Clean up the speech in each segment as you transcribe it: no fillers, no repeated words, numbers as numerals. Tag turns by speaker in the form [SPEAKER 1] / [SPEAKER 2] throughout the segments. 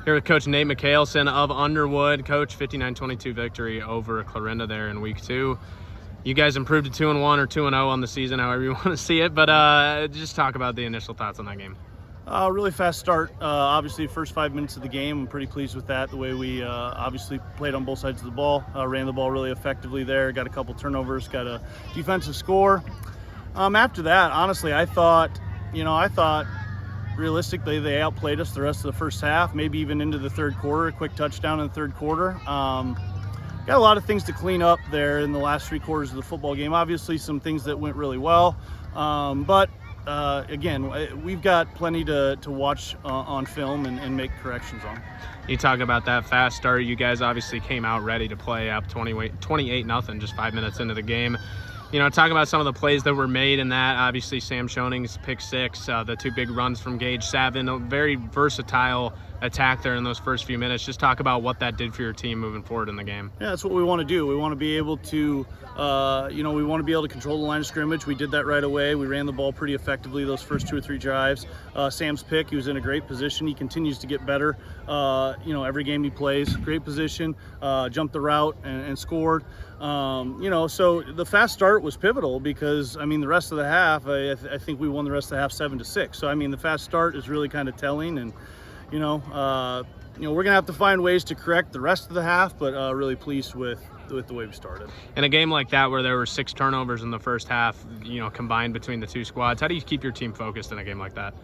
[SPEAKER 1] Here with Coach Nate Mikhaelson of Underwood. Coach, 59-22 victory over Clarinda there in week 2. You guys improved to 2-1 or 2-0 on the season, however you want to see it, but just talk about the initial thoughts on that game.
[SPEAKER 2] Really fast start. Obviously, first 5 minutes of the game, I'm pretty pleased with that. The way we obviously played on both sides of the ball, ran the ball really effectively there, got a couple turnovers, got a defensive score. After that, honestly, I thought realistically they outplayed us the rest of the first half, maybe even into the third quarter, a quick touchdown in the third quarter. Got a lot of things to clean up there in the last 3 quarters of the football game. Obviously, some things that went really well, but again, we've got plenty to watch on film and make corrections on.
[SPEAKER 1] You talk about that fast start. You guys obviously came out ready to play up 28-0 just 5 minutes into the game. You know, talk about some of the plays that were made in that. Obviously, Sam Schoning's pick 6, the 2 big runs from Gage Savin, a very versatile attack there in those first few minutes. Just talk about what that did for your team moving forward in the game.
[SPEAKER 2] Yeah, that's what we want to do. We want to be able to, we want to be able to control the line of scrimmage. We did that right away. We ran the ball pretty effectively those first 2 or 3 drives. Sam's pick, he was in a great position. He continues to get better. Every game he plays, great position, jumped the route and scored. So the fast start was pivotal because, the rest of the half, I think we won the rest of the half 7-6. So, the fast start is really kind of telling, and, we're going to have to find ways to correct the rest of the half, but really pleased with the way we started.
[SPEAKER 1] In a game like that where there were 6 turnovers in the first half, combined between the 2 squads, how do you keep your team focused in a game like that?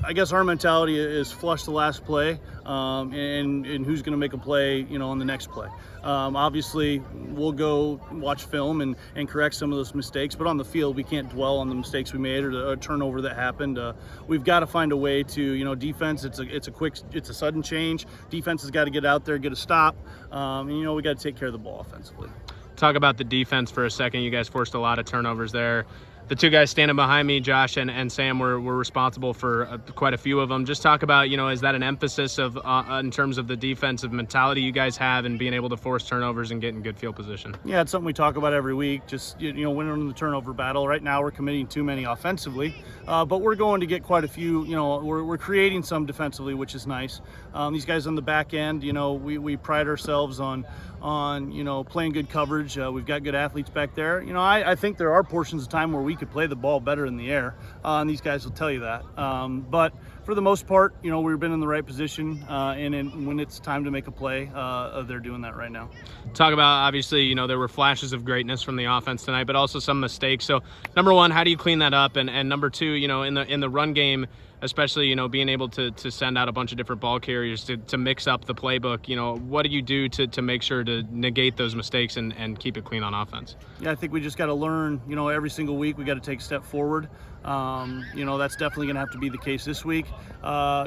[SPEAKER 2] I guess our mentality is flush the last play, and who's going to make a play, on the next play. Obviously, we'll go watch film and correct some of those mistakes, but on the field, we can't dwell on the mistakes we made or the turnover that happened. We've got to find a way to, defense, it's a sudden change. Defense has got to get out there, get a stop, and we got to take care of the ball offensively. Talk
[SPEAKER 1] about the defense for a second. You guys forced a lot of turnovers there. The 2 guys standing behind me, Josh and Sam, were responsible for quite a few of them. Just talk about, is that an emphasis of in terms of the defensive mentality you guys have and being able to force turnovers and get in good field position?
[SPEAKER 2] Yeah, it's something we talk about every week, just, winning the turnover battle. Right now we're committing too many offensively, but we're going to get quite a few, we're creating some defensively, which is nice. These guys on the back end, we pride ourselves on playing good coverage. We've got good athletes back there. I think there are portions of time where we could play the ball better in the air, and these guys will tell you that. But for the most part, we've been in the right position, and when it's time to make a play, they're doing that right now.
[SPEAKER 1] Talk about, obviously, there were flashes of greatness from the offense tonight, but also some mistakes. So, number 1, how do you clean that up? And number 2, in the run game, especially, being able to send out a bunch of different ball carriers to mix up the playbook, what do you do to make sure to negate those mistakes and keep it clean on offense?
[SPEAKER 2] Yeah, I think we just got to learn, every single week we got to take a step forward. That's definitely going to have to be the case this week.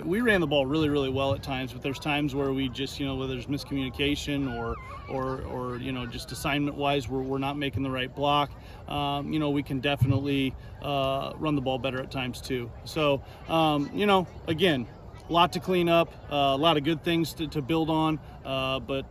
[SPEAKER 2] We ran the ball really, really well at times, but there's times where we just, whether there's miscommunication or just assignment-wise, we're not making the right block. We can definitely run the ball better at times too. So, again, a lot to clean up, a lot of good things to build on, but,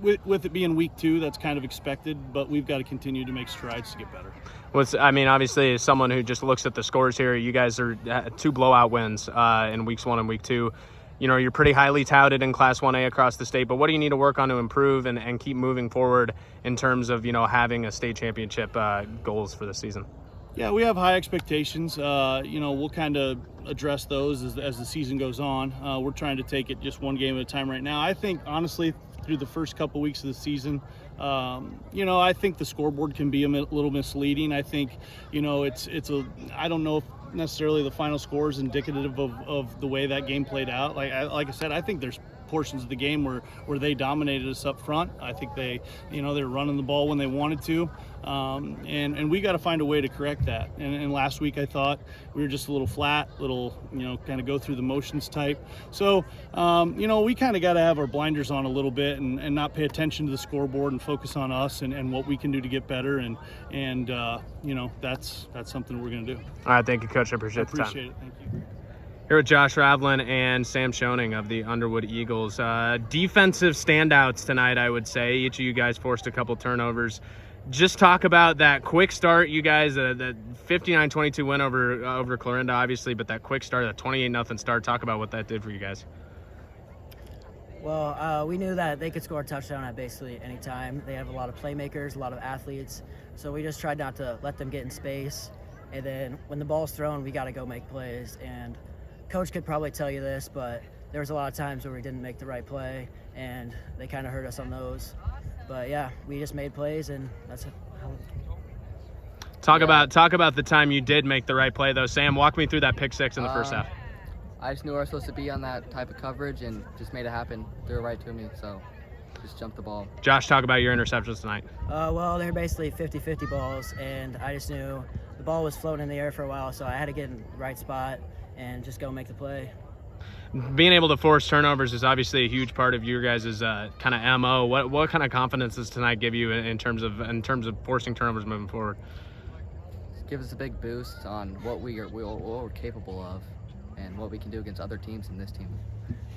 [SPEAKER 2] with it being week 2, that's kind of expected, but we've got to continue to make strides to get better.
[SPEAKER 1] Obviously, as someone who just looks at the scores here, you guys are 2 blowout wins in weeks 1 and week 2. You're pretty highly touted in Class 1A across the state, but what do you need to work on to improve and keep moving forward in terms of, having a state championship goals for the season?
[SPEAKER 2] Yeah, we have high expectations. We'll kind of address those as the season goes on. We're trying to take it just one game at a time right now. I think, honestly, through the first couple weeks of the season, I think the scoreboard can be a little misleading. I think, I don't know if necessarily the final score is indicative of the way that game played out. Like I said, I think there's portions of the game where they dominated us up front. I think they were running the ball when they wanted to, and we got to find a way to correct that. And last week I thought we were just a little flat, kind of go through the motions type. So we kind of got to have our blinders on a little bit and not pay attention to the scoreboard and focus on us and what we can do to get better. And that's something we're going to do.
[SPEAKER 1] All right, thank you, Coach. I appreciate the time.
[SPEAKER 2] Appreciate it. Thank you.
[SPEAKER 1] Here with Josh Ravlin and Sam Schoning of the Underwood Eagles. Defensive standouts tonight, I would say. Each of you guys forced a couple turnovers. Just talk about that quick start, you guys. The 59-22 win over Clarinda, obviously, but that quick start, that 28-0 start. Talk about what that did for you guys.
[SPEAKER 3] Well, we knew that they could score a touchdown at basically any time. They have a lot of playmakers, a lot of athletes, so we just tried not to let them get in space. And then when the ball's thrown, we got to go make plays. And Coach could probably tell you this, but there was a lot of times where we didn't make the right play, and they kind of hurt us on those. But yeah, we just made plays, and that's how.
[SPEAKER 1] Talk about the time you did make the right play, though. Sam, walk me through that pick six in the first half.
[SPEAKER 4] I just knew I was supposed to be on that type of coverage and just made it happen. Threw it right to me, so just jumped the ball.
[SPEAKER 1] Josh, talk about your interceptions tonight.
[SPEAKER 3] Well, they're basically 50-50 balls, and I just knew the ball was floating in the air for a while, so I had to get in the right spot and just go make the play.
[SPEAKER 1] Being able to force turnovers is obviously a huge part of your guys' kind of MO. What kind of confidence does tonight give you in terms of forcing turnovers moving forward?
[SPEAKER 4] Give us a big boost on what we're capable of and what we can do against other teams and this team.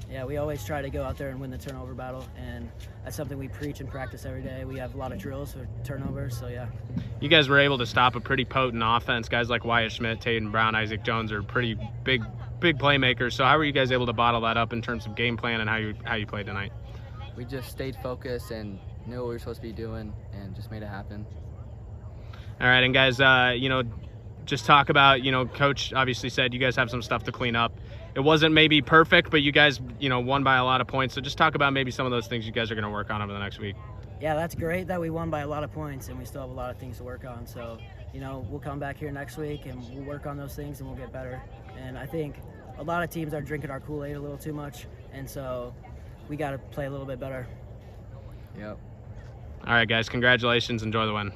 [SPEAKER 3] Yeah, we always try to go out there and win the turnover battle, and that's something we preach and practice every day. We have a lot of drills for turnovers, so yeah.
[SPEAKER 1] You guys were able to stop a pretty potent offense. Guys like Wyatt Schmidt, Taden Brown, Isaac Jones are pretty big playmakers. So how were you guys able to bottle that up in terms of game plan and how you played tonight?
[SPEAKER 4] We just stayed focused and knew what we were supposed to be doing and just made it happen.
[SPEAKER 1] All right, and guys, just talk about, Coach obviously said you guys have some stuff to clean up. It wasn't maybe perfect, but you guys, won by a lot of points. So just talk about maybe some of those things you guys are going to work on over the next week.
[SPEAKER 3] Yeah, that's great that we won by a lot of points, and we still have a lot of things to work on. So, we'll come back here next week, and we'll work on those things, and we'll get better. And I think a lot of teams are drinking our Kool-Aid a little too much, and so we got to play a little bit better.
[SPEAKER 4] Yep.
[SPEAKER 1] All right, guys, congratulations. Enjoy the win.